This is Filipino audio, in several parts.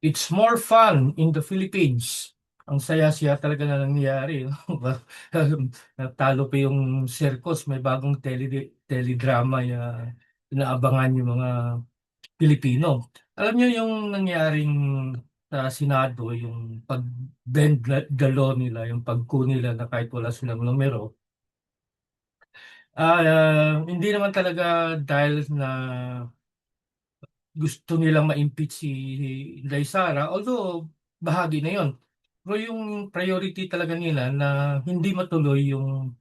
It's more fun in the Philippines. Ang saya-saya talaga na nangyayari, no? Natalo pa yung circus, may bagong teledrama na inaabangan yung mga Pilipino. Alam niyo yung nangyaring sa Senado, yung pag-bend the law nila, yung pagko nila na kahit wala silang numero. Hindi naman talaga dahil na gusto nilang ma-impeach si Inday Sara, although bahagi na yon. Pero yung priority talaga nila na hindi matuloy yung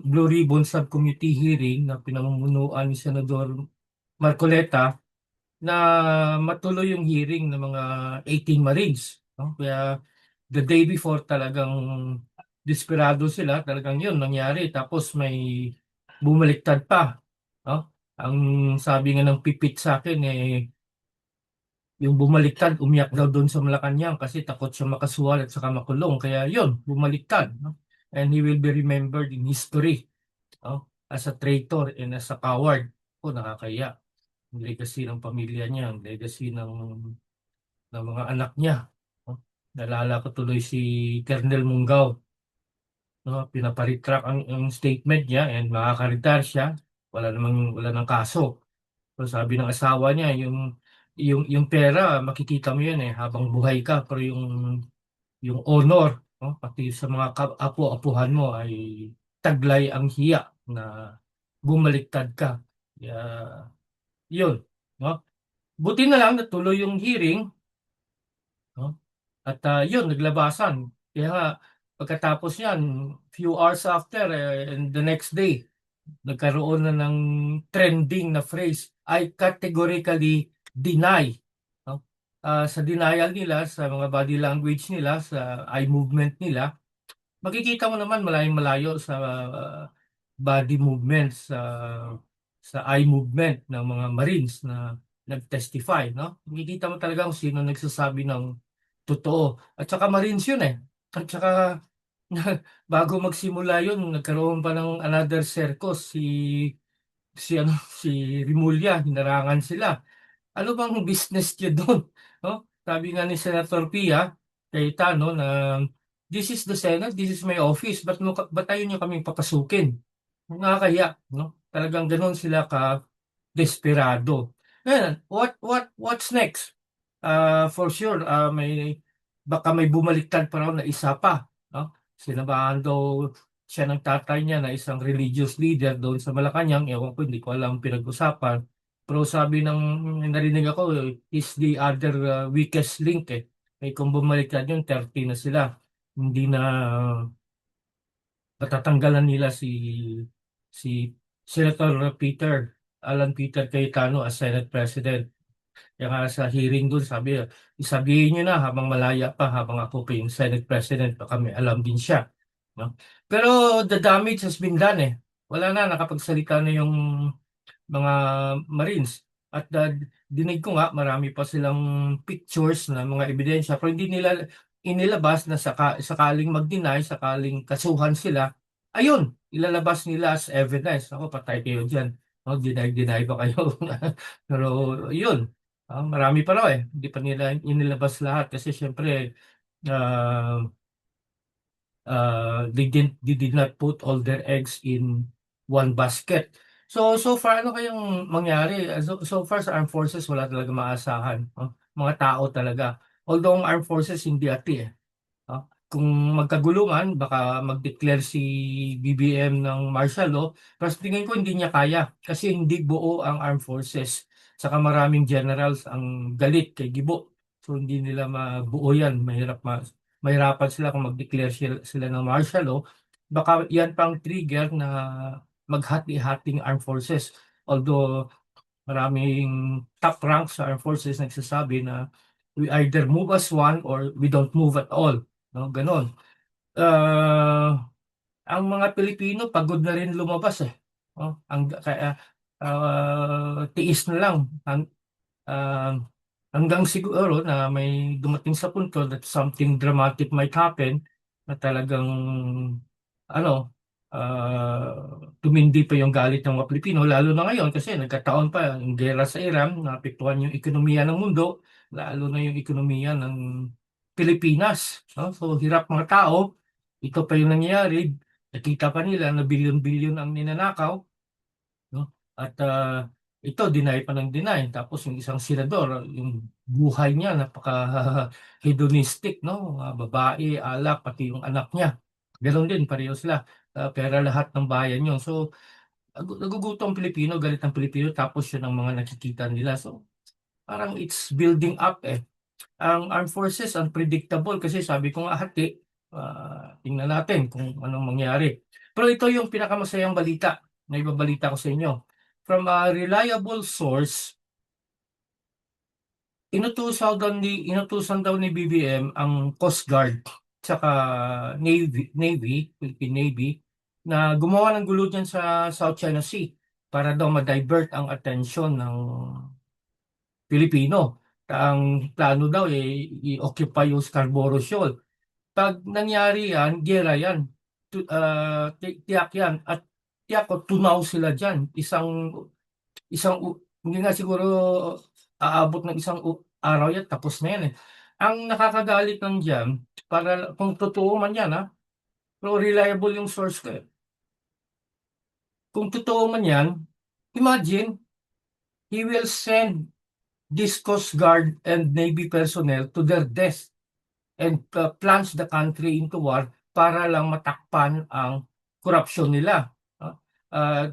Blue Ribbon Subcommittee hearing na pinamumunuan ni Senador Marcoleta, na matuloy yung hearing ng mga 18 Marines. No? Kaya the day before talagang desperado sila, talagang yun nangyari. Tapos may bumaliktad pa. No? Ang sabi nga ng pipit sa akin, yung bumaliktad, umiyak daw doon sa Malacanang kasi takot siya makasuwal at saka makulong. Kaya yun, bumaliktad. No? And he will be remembered in history, no? As a traitor and as a coward. O, nakakaya. Ang legacy ng pamilya niya, ang legacy ng mga anak niya. No? Nalala ko tuloy si Colonel Munggaw. No? Pinaparitrack ang statement niya and makaka-retire siya. Wala nang kaso. So sabi ng asawa niya, yung pera, makikita mo yun habang buhay ka, pero yung honor, no, pati sa mga apo-apuhan mo ay taglay ang hiya na bumaliktad ka. Yun, no? Buti na lang natuloy yung hearing, no? At yun, naglabasan. Kaya nga, pagkatapos yan, few hours after, and the next day, nagkaroon na ng trending na phrase, I categorically deny. No? Sa denial nila, sa mga body language nila, sa eye movement nila, makikita mo naman malayong malayo sa body movements, sa eye movement ng mga Marines na nag-testify, no? Makikita mo talaga kung sino nagsasabi ng totoo. At saka Marines yun eh. At saka bago magsimula yun, nagkaroon pa ng another circus, si ano si Rimulya, hinarangan sila. Ano bang business niya doon? No? Sabi nga ni Senator Pia Cayetano na this is the Senate, this is my office, ba't tayo niyo kaming papasukin? Nakakahiya, no? Talagang ganoon sila ka desperado. Ngayon, what's next? For sure, baka may bumaliktad pa raw na isa pa, no? Sinabahan daw siya ng tatay niya na isang religious leader doon sa Malacanang. Ewan ko, hindi ko alam ang pinag-usapan. Pero sabi ng narinig ako, is the other weakest link eh. Eh kung bumaliktad yun, 30 na sila. Hindi na matatanggalan nila si Senator Alan Peter Cayetano as Senate President. Kaya nga sa hearing dun, isabihin nyo na habang malaya pa, habang ako pa yung Senate President, baka may alam din siya. No? Pero the damage has been done eh. Wala na, nakapagsalita na yung mga Marines. At dinig ko nga, marami pa silang pictures na mga ebidensya, pero hindi nila inilabas na sakaling mag-deny, sakaling kasuhan sila, ayun, ilalabas nila as evidence. Ako, patay kayo dyan. No, deny pa kayo. Pero yun, marami pa raw eh. Hindi pa nila inilabas lahat kasi syempre, uh, they did not put all their eggs in one basket. So far, ano kayang mangyari? So far sa armed forces, wala talaga maasahan. No? Mga tao talaga. Although ang armed forces hindi ati eh. Kung magkagulungan, baka mag-declare si BBM ng martial law. Pero sa tingin ko hindi niya kaya kasi hindi buo ang armed forces. Saka maraming generals ang galit kay Gibo. So hindi nila mabuo yan. Mahirapan sila kung mag-declare sila ng martial law. Baka yan pang trigger na maghati-hating armed forces. Although maraming top ranks sa armed forces nagsasabi na we either move as one or we don't move at all. No, ganon. Ah, ang mga Pilipino pagod na rin lumabas eh. No? Kaya tiis na lang ah, hanggang siguro na may dumating sa punto that something dramatic might happen na talagang ano tumindi pa yung galit ng mga Pilipino, lalo na ngayon kasi nagkataon pa yung gera sa Iran, naapektuhan yung ekonomiya ng mundo, lalo na yung ekonomiya ng Pilipinas. No? So, hirap mga tao, ito pa yung nangyayari, nakita pa nila na bilyon-bilyon ang ninanakaw, no? At ito, deny pa ng deny. Tapos yung isang senador, yung buhay niya, napaka-hedonistic, no? Mga babae, alak, pati yung anak niya. Ganon din, pareho sila. Pera lahat ng bayan yun. So, nagugutom ang Pilipino, galit ang Pilipino, tapos yun ang mga nakikita nila. So, parang it's building up eh. Ang armed forces, unpredictable kasi sabi ko nga hati, tingnan natin kung anong mangyari. Pero ito yung pinakamasayang balita na ibabalita ko sa inyo. From a reliable source, inutusan daw ni BBM ang Coast Guard tsaka Navy, Philippine Navy, na gumawa ng gulo dyan sa South China Sea para daw ma-divert ang atensyon ng Pilipino. Ang plano daw i-occupy yung Scarborough Shoal. Pag nangyari yan, gera yan. Tiyak yan. At tiyak ko, tunaw sila dyan. Hindi nga siguro aabot ng araw yan, tapos na yan eh. Ang nakakagalit ng dyan, para kung totoo man yan ha, pero reliable yung source ko eh. Kung totoo man yan, imagine, he will send this Coast Guard and Navy personnel to their death and plunge the country into war para lang matakpan ang korupsyon nila.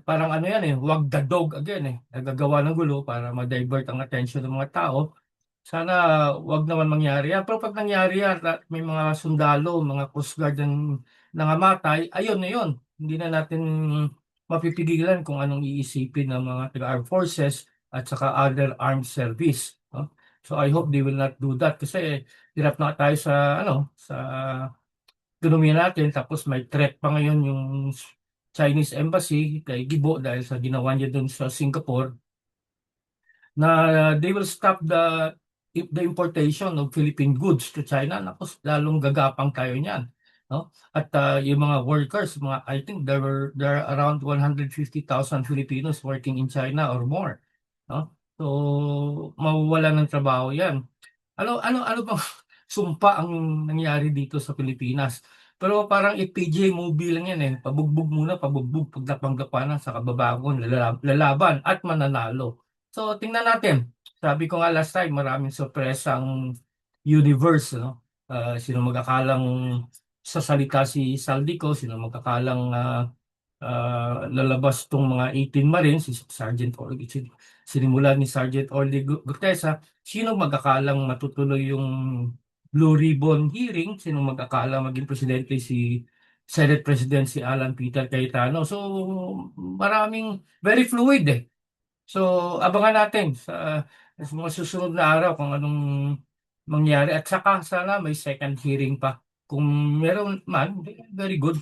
Parang ano yan eh, wag the dog again eh. Nagagawa ng gulo para ma-divert ang attention ng mga tao. Sana wag naman mangyari yan. Pero pag nangyari yan, at may mga sundalo, mga Coast Guard ang nangamatay, ayun na yun. Hindi na natin mapipigilan kung anong iisipin ng mga taga-armed forces at saka other armed service. No? So I hope they will not do that kasi hirap na tayo sa sa ekonomiya natin, tapos may threat pa ngayon yung Chinese embassy kay Gibo dahil sa ginawa niya doon sa Singapore na they will stop the importation of Philippine goods to China. Tapos lalong gagapang tayo niyan, no? At yung mga workers, I think there are around 150,000 Filipinos working in China or more, no? So mawawalan ng trabaho 'yan. Ano bang sumpa ang nangyari dito sa Pilipinas? Pero parang FPJ movie lang yan eh. Pabugbog muna, pabugbog, pagdapang-dapa na sa kababagon, lalaban at mananalo. So tingnan natin. Sabi ko nga last time, maraming sorpresang universe, no? Sino magkakalang sasalita si Saldico, sino magkakalang lalabas tong mga 18 Marines, si Sergeant Orly, sinimulan ni Sergeant Orly Gutesa, sino magkakalang matutuloy yung Blue Ribbon hearing, sino magkakalang maging presidente si Senate President si Alan Peter Cayetano. So maraming very fluid eh. So abangan natin sa mga susunod na araw kung anong mangyari at saka sana may second hearing pa. Kung meron man, very good.